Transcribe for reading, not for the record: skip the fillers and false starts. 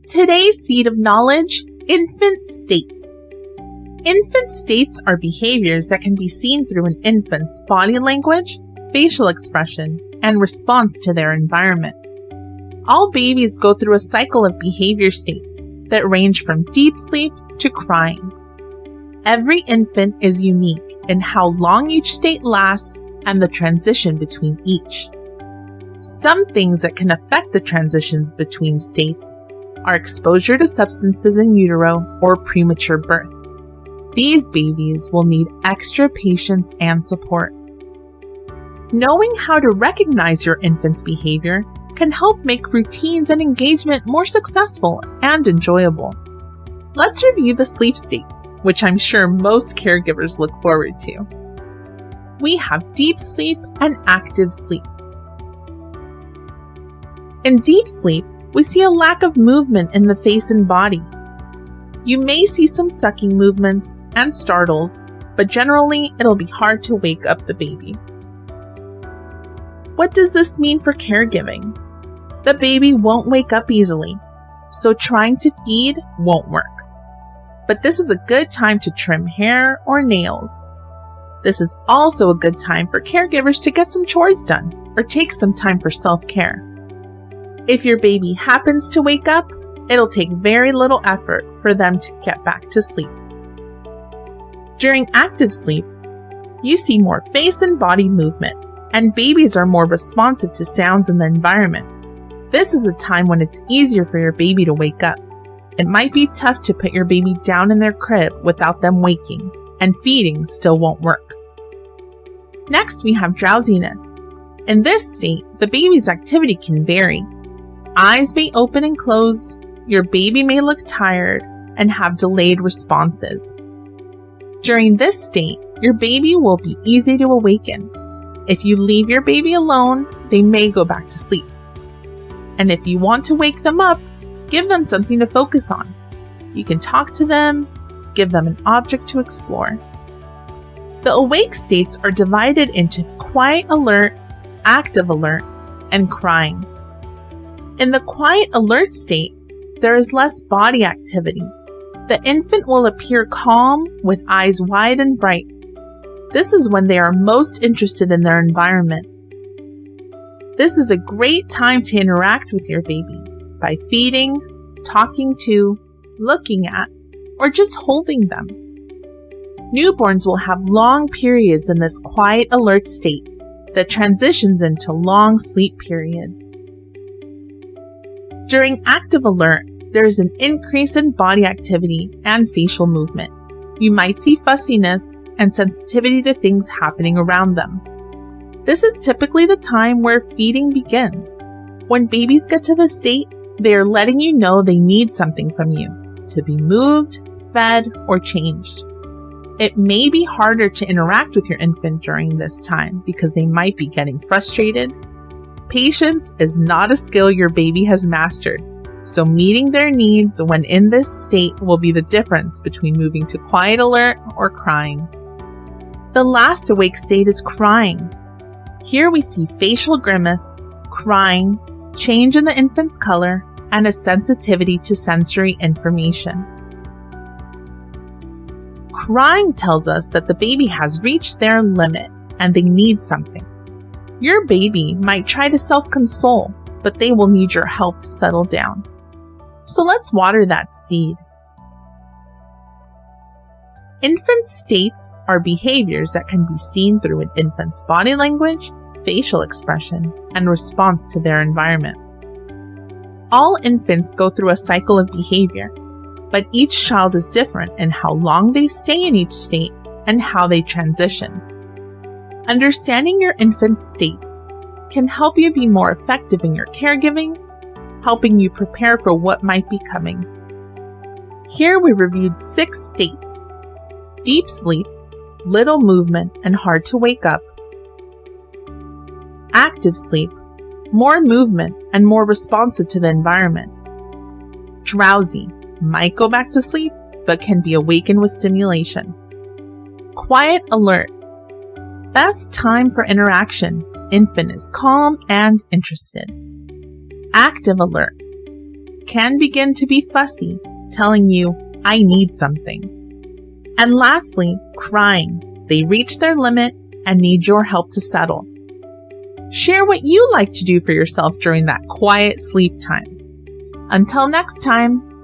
Today's seed of knowledge, infant states. Infant states are behaviors that can be seen through an infant's body language, facial expression, and response to their environment. All babies go through a cycle of behavior states that range from deep sleep to crying. Every infant is unique in how long each state lasts and the transition between each. Some things that can affect the transitions between states are exposure to substances in utero or premature birth. These babies will need extra patience and support. Knowing how to recognize your infant's behavior can help make routines and engagement more successful and enjoyable. Let's review the sleep states, which I'm sure most caregivers look forward to. We have deep sleep and active sleep. In deep sleep, we see a lack of movement in the face and body. You may see some sucking movements and startles, but generally it'll be hard to wake up the baby. What does this mean for caregiving? The baby won't wake up easily, so trying to feed won't work. But this is a good time to trim hair or nails. This is also a good time for caregivers to get some chores done or take some time for self-care. If your baby happens to wake up, it'll take very little effort for them to get back to sleep. During active sleep, you see more face and body movement, and babies are more responsive to sounds in the environment. This is a time when it's easier for your baby to wake up. It might be tough to put your baby down in their crib without them waking, and feeding still won't work. Next, we have drowsiness. In this state, the baby's activity can vary. Eyes may open and close, your baby may look tired, and have delayed responses. During this state, your baby will be easy to awaken. If you leave your baby alone, they may go back to sleep. And if you want to wake them up, give them something to focus on. You can talk to them, give them an object to explore. The awake states are divided into quiet alert, active alert, and crying. In the quiet alert state, there is less body activity. The infant will appear calm with eyes wide and bright. This is when they are most interested in their environment. This is a great time to interact with your baby by feeding, talking to, looking at, or just holding them. Newborns will have long periods in this quiet alert state that transitions into long sleep periods. During active alert, there is an increase in body activity and facial movement. You might see fussiness and sensitivity to things happening around them. This is typically the time where feeding begins. When babies get to this state, they are letting you know they need something from you to be moved, fed, or changed. It may be harder to interact with your infant during this time because they might be getting frustrated. Patience is not a skill your baby has mastered, so meeting their needs when in this state will be the difference between moving to quiet alert or crying. The last awake state is crying. Here we see facial grimace, crying, change in the infant's color, and a sensitivity to sensory information. Crying tells us that the baby has reached their limit and they need something. Your baby might try to self-console, but they will need your help to settle down. So let's water that seed. Infant states are behaviors that can be seen through an infant's body language, facial expression, and response to their environment. All infants go through a cycle of behavior, but each child is different in how long they stay in each state and how they transition. Understanding your infant's states can help you be more effective in your caregiving, helping you prepare for what might be coming. Here we reviewed 6 states: deep sleep, little movement and hard to wake up; active sleep, more movement and more responsive to the environment; drowsy, might go back to sleep but can be awakened with stimulation; quiet alert, best time for interaction, infant is calm and interested; active alert, can begin to be fussy, telling you, I need something. And lastly, crying. They reach their limit and need your help to settle. Share what you like to do for yourself during that quiet sleep time. Until next time.